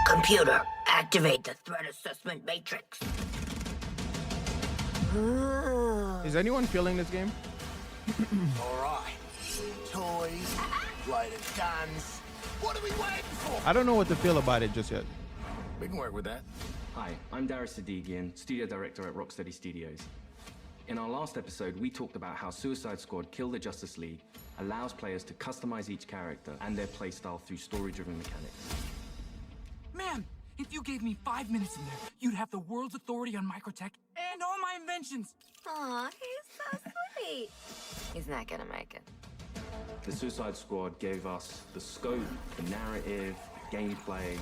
Computer, activate the threat assessment matrix. Is anyone feeling this game? All right. Toys, lighted guns. What are we waiting for? I don't know what to feel about it just yet. We can work with that. Hi, I'm Darius Sadigian, Studio Director at Rocksteady Studios. In our last episode, we talked about how Suicide Squad Kill the Justice League allows players to customize each character and their playstyle through story-driven mechanics. Man, if you gave me 5 minutes in there, you'd have the world's authority on microtech and all my inventions. Aw, he's so sweet. He's not gonna make it. The Suicide Squad gave us the scope, the narrative, the gameplay,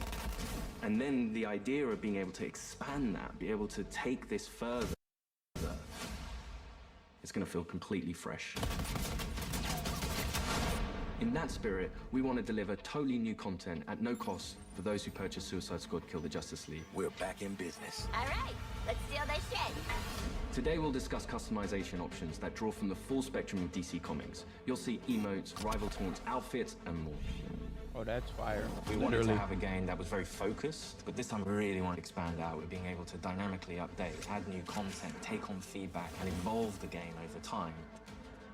and then the idea of being able to expand that, be able to take this further. It's going to feel completely fresh. In that spirit, we want to deliver totally new content at no cost for those who purchase Suicide Squad Kill the Justice League. We're back in business. All right, let's steal their shit. Today we'll discuss customization options that draw from the full spectrum of DC Comics. You'll see emotes, rival taunts, outfits, and more. Oh, that's fire. We wanted to have a game that was very focused, but this time we really want to expand out with being able to dynamically update, add new content, take on feedback, and evolve the game over time.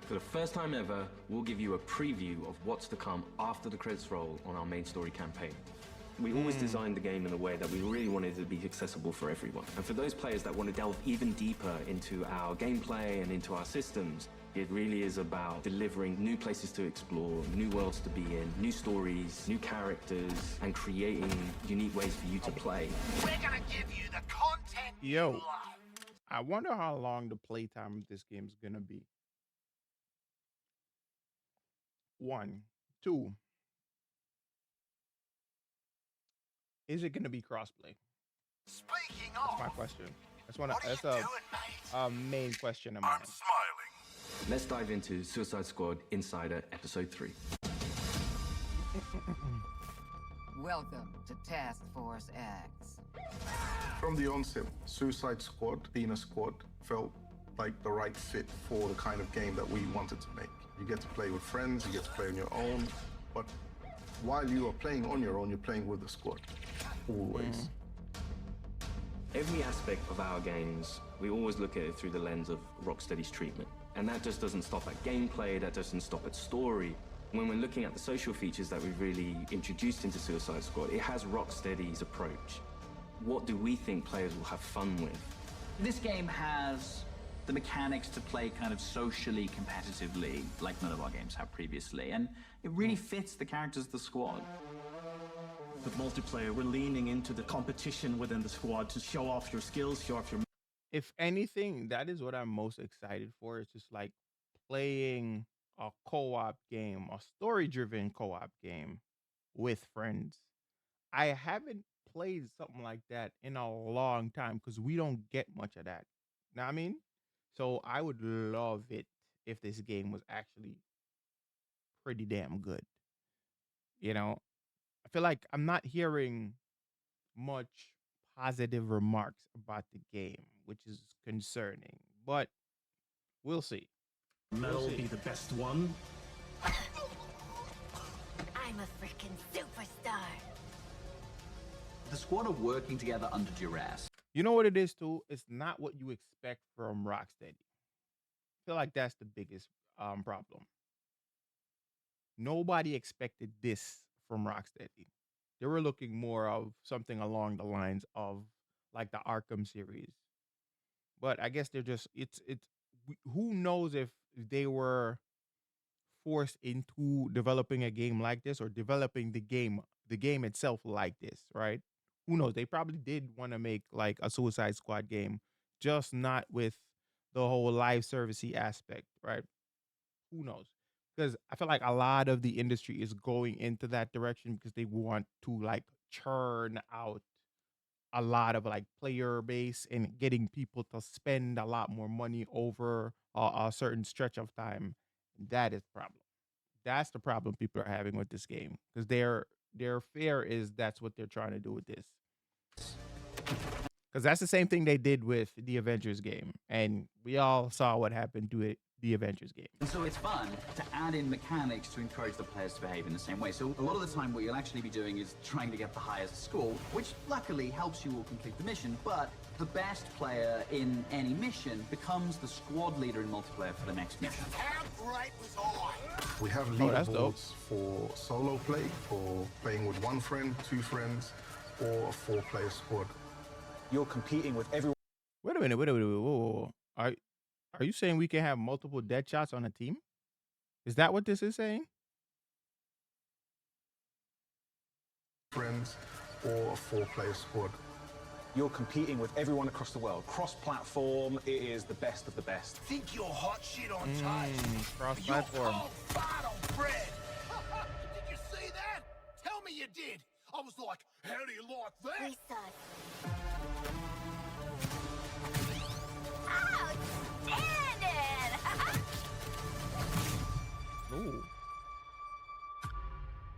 For the first time ever, we'll give you a preview of what's to come after the credits roll on our main story campaign. We always designed the game in a way that we really wanted it to be accessible for everyone. And for those players that want to delve even deeper into our gameplay and into our systems, it really is about delivering new places to explore, new worlds to be in, new stories, new characters, and creating unique ways for you to play. We're gonna give you the content Yo. you love. I wonder how long the playtime of this game is gonna be. 1, 2. Is it gonna be crossplay? Speaking That's of, my question. That's what are you that's doing, a mate? main question of mine. I'm smiling. Let's dive into Suicide Squad Insider Episode 3. Welcome to Task Force X. From the onset, Suicide Squad, being a squad, felt like the right fit for the kind of game that we wanted to make. You get to play with friends, you get to play on your own, but while you are playing on your own, you're playing with the squad, always. Every aspect of our games, we always look at it through the lens of Rocksteady's treatment. And that just doesn't stop at gameplay, that doesn't stop at story. When we're looking at the social features that we've really introduced into Suicide Squad, it has Rocksteady's approach. What do we think players will have fun with? This game has the mechanics to play kind of socially competitively, like none of our games have previously, and it really fits the characters of the squad. With multiplayer, we're leaning into the competition within the squad to show off your skills, show off your... If anything, that is what I'm most excited for. It's just like playing a co-op game, a story-driven co-op game with friends. I haven't played something like that in a long time because we don't get much of that. Know what I mean? So I would love it if this game was actually pretty damn good. You know, I feel like I'm not hearing much positive remarks about the game, which is concerning, but we'll see. Metal be the best one. I'm a freaking superstar. The squad are working together under duress. You know what it is too? It's not what you expect from Rocksteady. I feel like that's the biggest problem. Nobody expected this from Rocksteady. They were looking more of something along the lines of like the Arkham series. But I guess they're just who knows if they were forced into developing a game like this or developing the game itself like this, right? Who knows? They probably did want to make like a Suicide Squad game, just not with the whole live servicey aspect, right? Who knows? Because I feel like a lot of the industry is going into that direction because they want to like churn out a lot of like player base and getting people to spend a lot more money over a certain stretch of time. That is the problem. That's the problem people are having with this game because their fear is that's what they're trying to do with this. Because that's the same thing they did with the Avengers game, and we all saw what happened to it the Avengers game. And so it's fun to add in mechanics to encourage the players to behave in the same way. So a lot of the time what you'll actually be doing is trying to get the highest score, which luckily helps you all complete the mission, but the best player in any mission becomes the squad leader in multiplayer for the next mission. How great was I? We have that's dope. leaderboards for solo play, for playing with 1 friend, 2 friends, or a 4-player squad. You're competing with everyone. Wait a minute. Whoa. Are you saying we can have multiple dead shots on a team? Is that what this is saying? Friends, or a 4-player squad. You're competing with everyone across the world. Cross-platform, it is the best of the best. Think you're hot shit on toast. Cross-platform. You're cold fart on bread. Did you see that? Tell me you did. I was like, how do you like that? Ooh.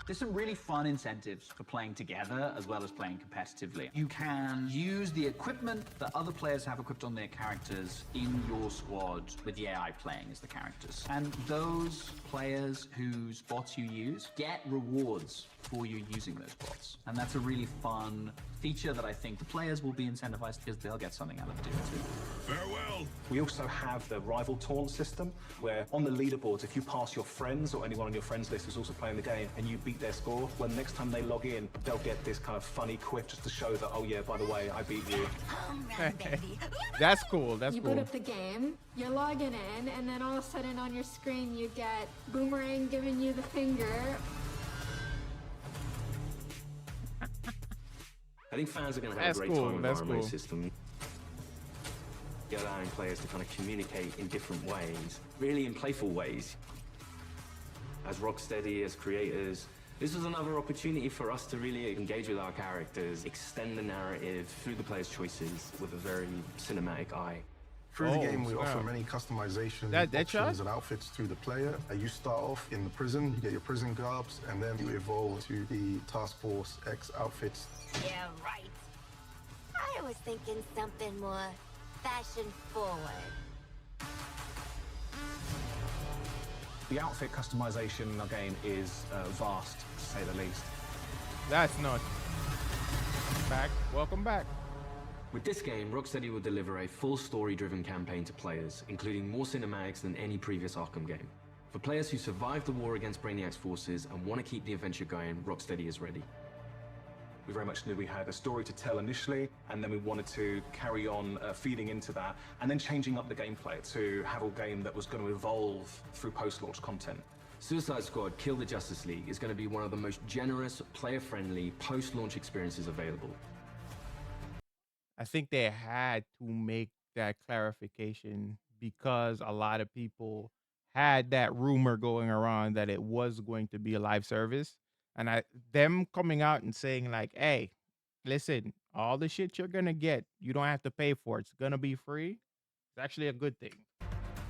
There's some really fun incentives for playing together as well as playing competitively. You can use the equipment that other players have equipped on their characters in your squad with the AI playing as the characters. And those players whose bots you use get rewards for you using those bots. And that's a really fun feature that I think the players will be incentivized because they'll get something out of doing too. Farewell. We also have the rival taunt system, where on the leaderboards, if you pass your friends or anyone on your friends list who's also playing the game and you beat their score, when next time they log in, they'll get this kind of funny quip just to show that, oh yeah, by the way, I beat you. That's cool. That's you cool. boot up the game, you're logging in, and then all of a sudden on your screen you get Boomerang giving you the finger. I think fans are going to have a great time with our remote system. Allowing players to kind of communicate in different ways, really in playful ways. As Rocksteady, as creators, this was another opportunity for us to really engage with our characters, extend the narrative through the players' choices with a very cinematic eye. Through the game, we offer many customizations, options, and outfits to the player. You start off in the prison, you get your prison garbs, and then you evolve to the Task Force X outfits. Yeah, right. I was thinking something more fashion forward. The outfit customization in our game is vast, to say the least. That's not back. Welcome back. With this game, Rocksteady will deliver a full story-driven campaign to players, including more cinematics than any previous Arkham game. For players who survived the war against Brainiac's forces and want to keep the adventure going, Rocksteady is ready. We very much knew we had a story to tell initially, and then we wanted to carry on feeding into that, and then changing up the gameplay to have a game that was going to evolve through post-launch content. Suicide Squad Kill the Justice League is going to be one of the most generous, player-friendly, post-launch experiences available. I think they had to make that clarification because a lot of people had that rumor going around that it was going to be a live service. And them coming out and saying like, hey, listen, all the shit you're going to get, you don't have to pay for it. It's going to be free. It's actually a good thing.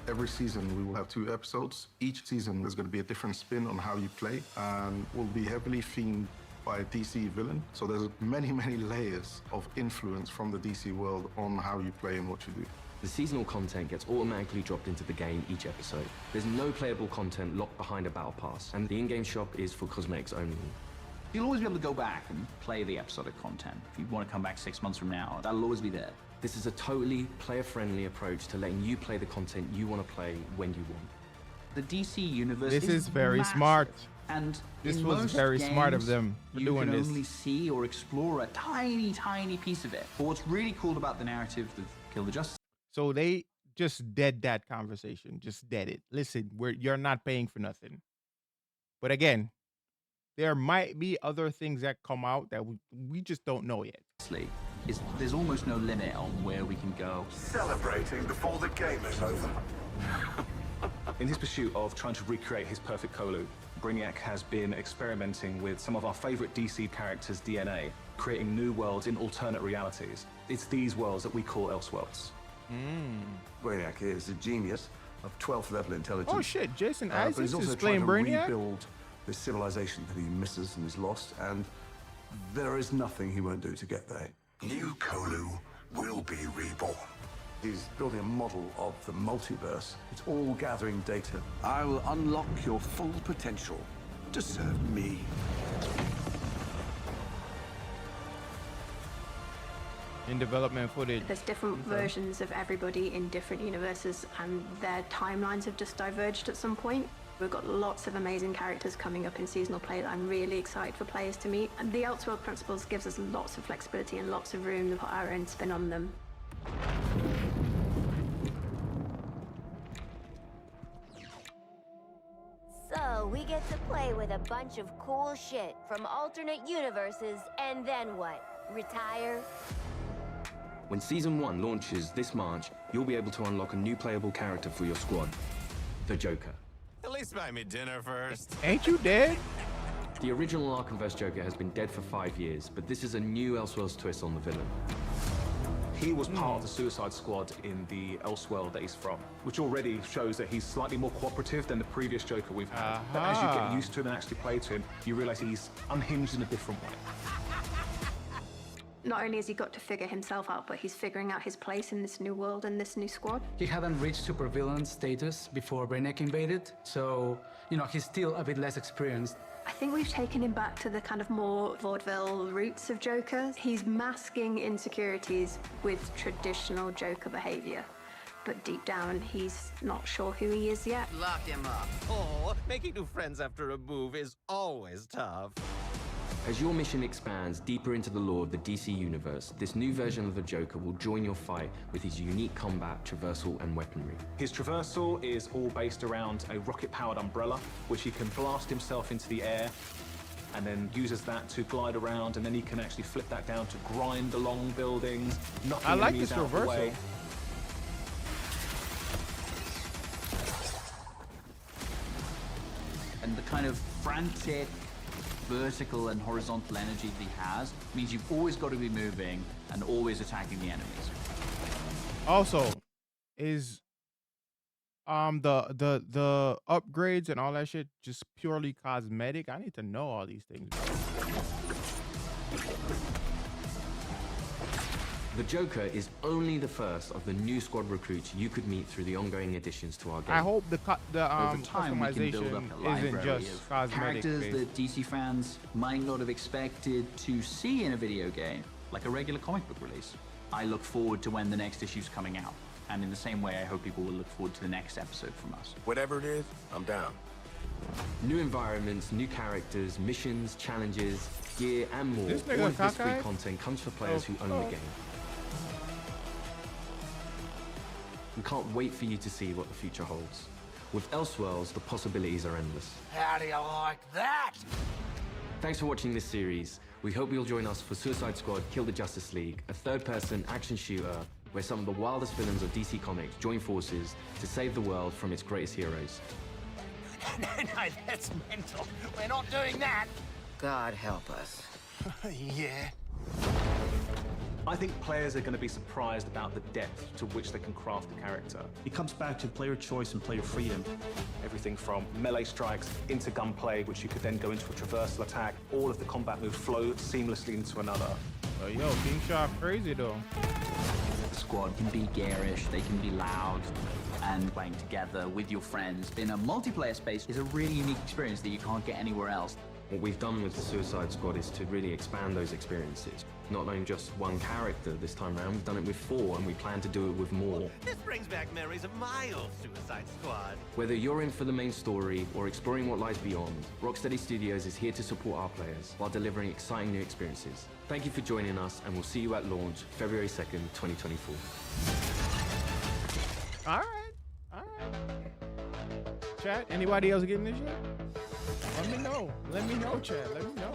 Every season, we will have 2 episodes. Each season, there's going to be a different spin on how you play, and will be heavily themed by a DC villain. So there's many, many layers of influence from the DC world on how you play and what you do. The seasonal content gets automatically dropped into the game each episode. There's no playable content locked behind a battle pass, and the in-game shop is for cosmetics only. You'll always be able to go back and play the episodic content. If you want to come back 6 months from now, that'll always be there. This is a totally player-friendly approach to letting you play the content you want to play when you want. The DC universe is very massive. smart. And this in was most very smart of games, them for doing You this. can only see or explore a tiny, tiny piece of it. But what's really cool about the narrative of Kill the Justice... So they just dead that conversation. Just dead it. Listen, you're not paying for nothing. But again, there might be other things that come out that we just don't know yet. There's almost no limit on where we can go. Celebrating before the game is over. In his pursuit of trying to recreate his perfect Kolu, Brainiac has been experimenting with some of our favorite DC characters' DNA, creating new worlds in alternate realities. It's these worlds that we call Elseworlds. Brainiac is a genius of 12th level intelligence. Oh shit, Jason but Isaacs he's also is playing trying to Brainiac? rebuild this civilization that he misses and is lost, and there is nothing he won't do to get there. New Kolu will be reborn. He's building a model of the multiverse. It's all gathering data. I will unlock your full potential to serve me. In development footage. There's different versions of everybody in different universes, and their timelines have just diverged at some point. We've got lots of amazing characters coming up in seasonal play that I'm really excited for players to meet. And the Elseworld principles gives us lots of flexibility and lots of room to put our own spin on them. So we get to play with a bunch of cool shit from alternate universes, and then what? Retire? When Season 1 launches this March, you'll be able to unlock a new playable character for your squad, the Joker. At least buy me dinner first. Ain't you dead? The original Arkhamverse Joker has been dead for 5 years, but this is a new Elseworlds twist on the villain. He was part of the Suicide Squad in the Elseworld that he's from, which already shows that he's slightly more cooperative than the previous Joker we've had. But as you get used to him and actually play to him, you realize he's unhinged in a different way. Not only has he got to figure himself out, but he's figuring out his place in this new world and this new squad. He hadn't reached supervillain status before Brainiac invaded, so, he's still a bit less experienced. I think we've taken him back to the kind of more vaudeville roots of Joker. He's masking insecurities with traditional Joker behavior. But deep down, he's not sure who he is yet. Lock him up. Oh, making new friends after a move is always tough. As your mission expands deeper into the lore of the DC universe, this new version of the Joker will join your fight with his unique combat, traversal, and weaponry. His traversal is all based around a rocket-powered umbrella, which he can blast himself into the air, and then uses that to glide around, and then he can actually flip that down to grind along buildings, knocking enemies out of the way. And the kind of frantic vertical and horizontal energy that he has means you've always got to be moving and always attacking the enemies. Also, is the upgrades and all that shit just purely cosmetic? I need to know all these things. The Joker is only the first of the new squad recruits you could meet through the ongoing additions to our game. I hope the Over time, we can build up a customization library isn't just of cosmetic characters based. that DC fans might not have expected to see in a video game, like a regular comic book release. I look forward to when the next issue's coming out, and in the same way, I hope people will look forward to the next episode from us. Whatever it is, I'm down. New environments, new characters, missions, challenges, gear, and more. This nigga All of this free cockeyed? content comes for players who own the game. We can't wait for you to see what the future holds. With Elseworlds, the possibilities are endless. How do you like that? Thanks for watching this series. We hope you'll join us for Suicide Squad Kill the Justice League, a third-person action shooter where some of the wildest villains of DC Comics join forces to save the world from its greatest heroes. No, that's mental. We're not doing that. God help us. Yeah. I think players are going to be surprised about the depth to which they can craft a character. It comes back to player choice and player freedom. Everything from melee strikes into gunplay, which you could then go into a traversal attack. All of the combat moves flow seamlessly into another. Yo, King Shot crazy though. The squad can be garish, they can be loud, and playing together with your friends in a multiplayer space is a really unique experience that you can't get anywhere else. What we've done with the Suicide Squad is to really expand those experiences. Not only just one character this time around, we've done it with 4, and we plan to do it with more. This brings back memories of my old Suicide Squad. Whether you're in for the main story or exploring what lies beyond, Rocksteady Studios is here to support our players while delivering exciting new experiences. Thank you for joining us, and we'll see you at launch, February 2nd, 2024. All right. Chat, anybody else getting this yet? Let me know. Let me know, chat. Let me know.